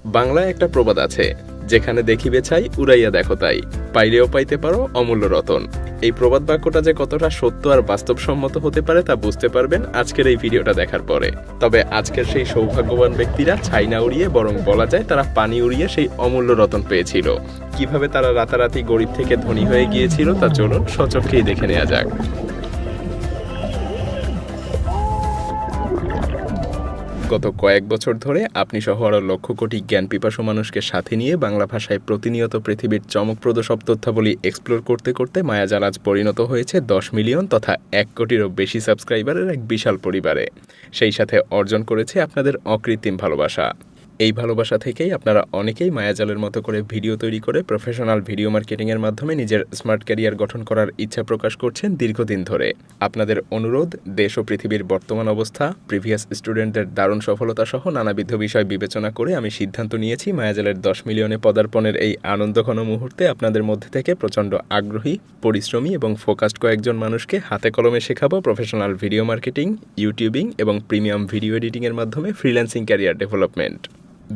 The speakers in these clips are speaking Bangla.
বাংলায় একটা প্রবাদ আছে, যেখানে দেখিবে ছাই উড়াইয়া দেখো তাই, পাইলেও পাইতে পারো অমূল্য রতন। এই প্রবাদ বাক্যটা যে কতটা সত্য আর বাস্তবসম্মত হতে পারে তা বুঝতে পারবেন আজকের এই ভিডিওটা দেখার পরে। তবে আজকের সেই সৌভাগ্যবান ব্যক্তিরা ছাই না উড়িয়ে বরং বলা যায় তারা পানি উড়িয়ে সেই অমূল্য রতন পেয়েছিল। কিভাবে তারা রাতারাতি গরিব থেকে ধনী হয়ে গিয়েছিল তা চলুন সচক্ষেই দেখে নেওয়া যাক। গত কয়েক বছর ধরে আপনি সহ আরও লক্ষ কোটি জ্ঞান পিপাসু মানুষকে সাথে নিয়ে বাংলা ভাষায় প্রতিনিয়ত পৃথিবীর চমকপ্রদ সব তথ্যাবলী এক্সপ্লোর করতে করতে মায়াজাল আজ পরিণত হয়েছে 10 মিলিয়ন তথা 1 কোটিরও বেশি সাবস্ক্রাইবারের এক বিশাল পরিবারে। সেই সাথে অর্জন করেছে আপনাদের অকৃত্রিম ভালোবাসা। এই ভালোবাসা থেকেই আপনারা অনেকেই মায়াজালের মতো করে ভিডিও তৈরি করে প্রফেশনাল ভিডিও মার্কেটিংয়ের মাধ্যমে নিজের স্মার্ট ক্যারিয়ার গঠন করার ইচ্ছা প্রকাশ করছেন দীর্ঘদিন ধরে। আপনাদের অনুরোধ, দেশ ও পৃথিবীর বর্তমান অবস্থা, প্রিভিয়াস স্টুডেন্টদের দারুণ সফলতা সহ নানাবিধ বিষয় বিবেচনা করে আমি সিদ্ধান্ত নিয়েছি মায়াজালের 10 মিলিয়নে পদার্পণের এই আনন্দঘন মুহূর্তে আপনাদের মধ্যে থেকে প্রচণ্ড আগ্রহী, পরিশ্রমী এবং ফোকাসড কয়েকজন মানুষকে হাতে কলমে শেখাবো প্রফেশনাল ভিডিও মার্কেটিং, ইউটিউবিং এবং প্রিমিয়াম ভিডিও এডিটিংয়ের মাধ্যমে ফ্রিল্যান্সিং ক্যারিয়ার ডেভেলপমেন্ট।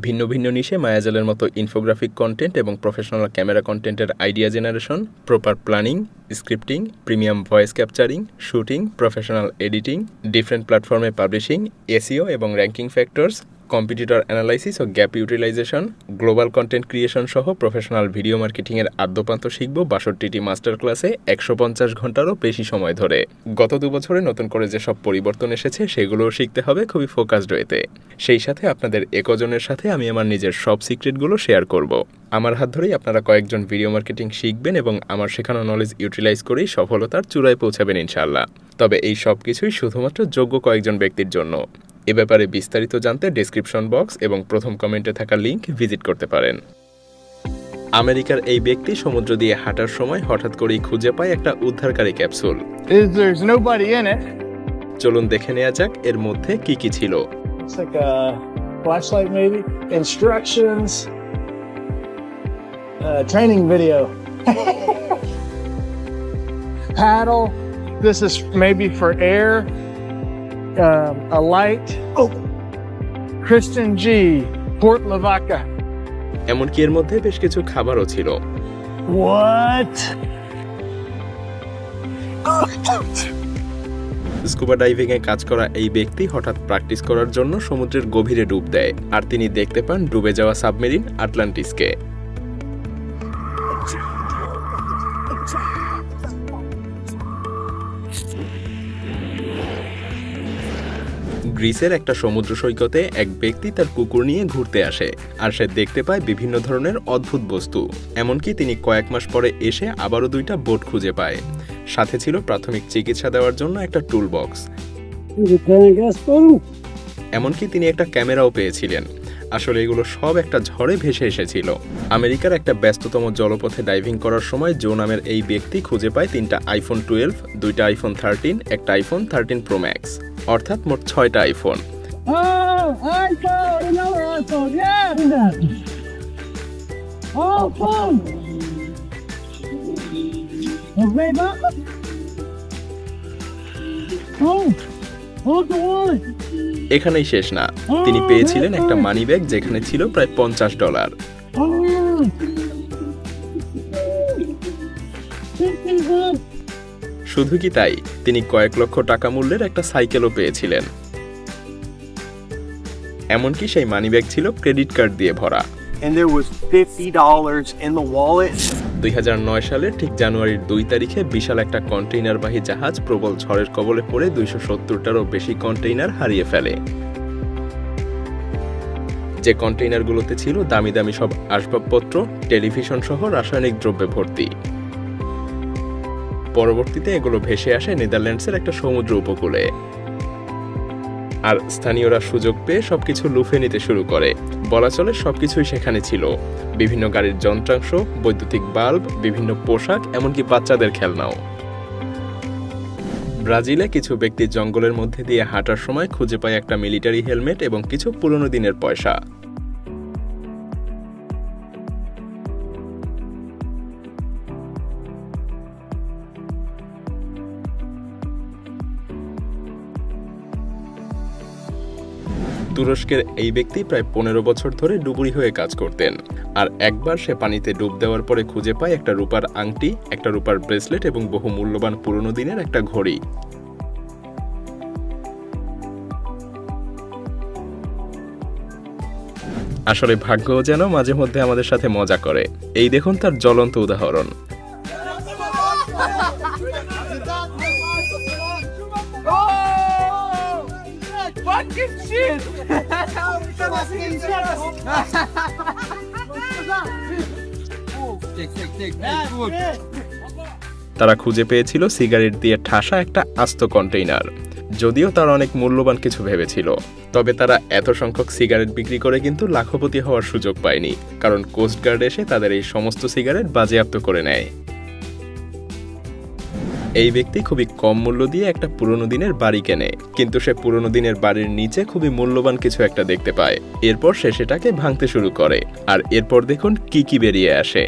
ভিন্ন ভিন্ন নিশে মায়াজালের মতো ইনফোগ্রাফিক কন্টেন্ট এবং প্রফেশনাল ক্যামেরা কন্টেন্টের idea generation, proper planning, scripting, premium voice capturing, shooting, professional editing, different প্ল্যাটফর্মে পাবলিশিং, এসইও এবং র্যাঙ্কিং ফ্যাক্টরস, কম্পিটিটর অ্যানালাইসিস ও gap utilisation, global content creation সহ প্রফেশনাল ভিডিও মার্কেটিংয়ের আদ্যপান্ত শিখব 62টি মাস্টার ক্লাসে 150 ঘন্টারও বেশি সময় ধরে। গত 2 বছরে নতুন করে যেসব পরিবর্তন এসেছে সেগুলোও শিখতে হবে খুবই ফোকাসড ওয়েতে। সেই সাথে আপনাদের একজনের সাথে আমি আমার নিজের সব সিক্রেটগুলো শেয়ার করব। আমার হাত ধরেই আপনারা কয়েকজন ভিডিও মার্কেটিং শিখবেন এবং আমার শেখানো নলেজ ইউটিলাইজ করেই সফলতার চূড়ায় পৌঁছাবেন ইনশাআল্লাহ। তবে এই সব কিছুই শুধুমাত্র যোগ্য কয়েকজন ব্যক্তির জন্য। এ ব্যাপারে বিস্তারিত জানতে ডেসক্রিপশন বক্স এবং প্রথম কমেন্টে থাকা লিংক ভিজিট করতে পারেন। আমেরিকার এই ব্যক্তি সমুদ্র দিয়ে হাঁটার সময় হঠাৎ করেই খুঁজে পায় একটা উদ্ধারকারী ক্যাপসুল। চলুন দেখে নেওয়া যাক এর মধ্যে কি কি ছিল। It's like a flashlight, maybe. Instructions. Training video. Paddle. This is maybe for air. A light. Oh. Kristen G. Port Lavaca. এমনকি এর মধ্যে বেশ কিছু খাবারও ছিল। What? স্কুবা ডাইভিংয়ে কাজ করা এই ব্যক্তি হঠাৎ প্র্যাকটিস করার জন্য সমুদ্রের গভীরে ডুব দেয় আর তিনি দেখতে পান ডুবে যাওয়া সাবমেরিন আটলান্টিসকে। গ্রিসের একটা সমুদ্র সৈকতে এক ব্যক্তি তার কুকুর নিয়ে ঘুরতে আসে আর সে দেখতে পায় বিভিন্ন ধরনের অদ্ভুত বস্তু। এমনকি তিনি কয়েক মাস পরে এসে আবারও 2টা বোট খুঁজে পায়। সাথে ছিল প্রাথমিক চিকিৎসা দেওয়ার জন্য একটা টুল বক্স। এমনকি তিনি একটা ক্যামেরাও পেয়েছিলেন। আসলে এগুলো সব একটা ঝড়ে ভেসে এসেছিল। আমেরিকার একটা ব্যস্ততম জলপথে ডাইভিং করার সময় জো নামের এই ব্যক্তি খুঁজে পায় 3টা আইফোন 12, 2টা আইফোন 13, একটা আইফোন 13 প্রো ম্যাক্স, অর্থাৎ মোট 6টা আইফোন। এখানেই শেষ না, তিনি পেয়েছিলেন একটা মানি ব্যাগ যেখানে ছিল প্রায় $50। শুধু কি তাই, তিনি কয়েক লক্ষ টাকা মূল্যের একটা সাইকেলও পেয়েছিলেন। এমনকি সেই মানি ব্যাগ ছিল ক্রেডিট কার্ড দিয়ে ভরা। And there was $50 in the wallet. 2009 সালের ঠিক জানুয়ারির 2 তারিখে বিশাল একটা কন্টেইনারবাহী জাহাজ প্রবল ঝড়ের কবলে পড়ে 270টারও বেশি কন্টেইনার হারিয়ে ফেলে। যে কন্টেইনারগুলোতে ছিল দামি দামি সব আসবাবপত্র, টেলিভিশন সহ রাসায়নিক দ্রব্যে ভর্তি। পরবর্তীতে এগুলো ভেসে আসে নেদারল্যান্ডসের একটা সমুদ্র উপকূলে। আর স্থানীয়রা সুযোগ পেয়ে সবকিছু লুফে নিতে শুরু করে। বলা চলে সবকিছুই সেখানে ছিল, বিভিন্ন গাড়ির যন্ত্রাংশ, বৈদ্যুতিক বাল্ব, বিভিন্ন পোশাক, এমনকি বাচ্চাদের খেলনাও। ব্রাজিলে কিছু ব্যক্তি জঙ্গলের মধ্যে দিয়ে হাঁটার সময় খুঁজে পায় একটা মিলিটারি হেলমেট এবং কিছু পুরনো দিনের পয়সা। তুরস্কের এই ব্যক্তি প্রায় 15 বছর ধরে ডুবুরি হয়ে কাজ করতেন। আর একবার সে পানিতে ডুব দেওয়ার পরে খুঁজে পায় একটা রূপার আংটি, একটা রূপার ব্রেসলেট এবং বহু মূল্যবান পুরনো দিনের একটা ঘড়ি। আসলে ভাগ্যও যেন মাঝে মধ্যে আমাদের সাথে মজা করে। এই দেখুন তার জ্বলন্ত উদাহরণ। তারা খুঁজে পেয়েছিল সিগারেট দিয়ে ঠাসা একটা আস্ত কন্টেইনার। যদিও তারা অনেক মূল্যবান কিছু ভেবেছিল, তবে তারা এত সংখ্যক সিগারেট বিক্রি করে কিন্তু লাখপতি হওয়ার সুযোগ পায়নি, কারণ কোস্টগার্ড এসে তাদের এই সমস্ত সিগারেট বাজেয়াপ্ত করে নেয়। এই ব্যক্তি খুবই কম মূল্য দিয়ে একটা পুরনো দিনের বাড়ি কেনে, কিন্তু সে পুরনো দিনের বাড়ির নিচে খুবই মূল্যবান কিছু একটা দেখতে পায়। এরপর সে সেটাকে ভাঙতে শুরু করে, আর এরপর দেখুন কি কি বেরিয়ে আসে।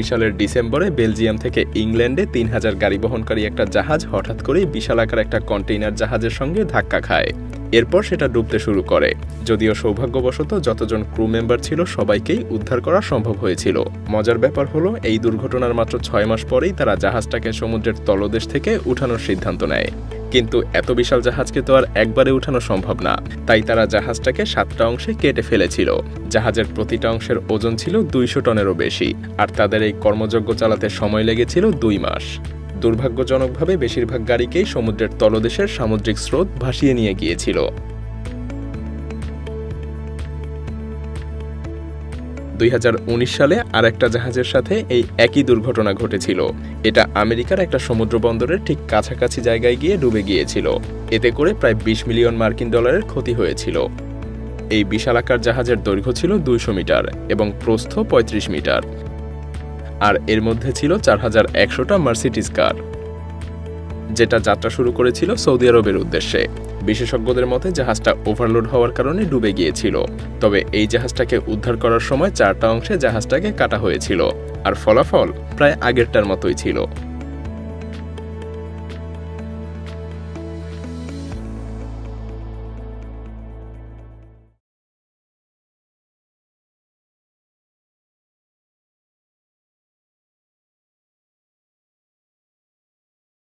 সালের ডিসেম্বরে বেলজিয়াম থেকে ইংল্যান্ডে 3000 গাড়ি বহনকারী একটা জাহাজ হঠাৎ করেই বিশালাকার একটা কন্টেইনার জাহাজের সঙ্গে ধাক্কা খায়। এরপর সেটা ডুবতে শুরু করে। যদিও সৌভাগ্যবশত যতজন ক্রু মেম্বার ছিল সবাইকেই উদ্ধার করা সম্ভব হয়েছিল। মজার ব্যাপার হলো, এই দুর্ঘটনার মাত্র 6 মাস পরেই তারা জাহাজটাকে সমুদ্রের তলদেশ থেকে উঠানোর সিদ্ধান্ত নেয়। কিন্তু এত বিশাল জাহাজকে তো আর একবারে উঠানো সম্ভব না, তাই তারা জাহাজটাকে 7টা অংশে কেটে ফেলেছিল। জাহাজের প্রতিটা অংশের ওজন ছিল 200 টনেরও বেশি, আর তাদের এই কর্মযজ্ঞ চালাতে সময় লেগেছিল 2 মাস। দুর্ভাগ্যজনকভাবে বেশিরভাগ গাড়িকেই সমুদ্রের তলদেশের সামুদ্রিক স্রোত ভাসিয়ে নিয়ে গিয়েছিল। 2019 সালে আরেকটা জাহাজের সাথে এই একই দুর্ঘটনা ঘটেছিল। এটা আমেরিকার একটা সমুদ্র বন্দরের ঠিক কাছাকাছি জায়গায় গিয়ে ডুবে গিয়েছিল। এতে করে প্রায় 20 মিলিয়ন মার্কিন ডলারের ক্ষতি হয়েছিল। এই বিশালাকার জাহাজের দৈর্ঘ্য ছিল 200 মিটার এবং প্রস্থ 35 মিটার, আর এর মধ্যে ছিল 4100টা মার্সিডিজ কার, যেটা যাত্রা শুরু করেছিল সৌদি আরবের উদ্দেশ্যে। বিশেষজ্ঞদের মতে জাহাজটা ওভারলোড হওয়ার কারণে ডুবে গিয়েছিল। তবে এই জাহাজটাকে উদ্ধার করার সময় 4টা অংশে জাহাজটাকে কাটা হয়েছিল, আর ফলাফল প্রায় আগেরটার মতোই ছিল।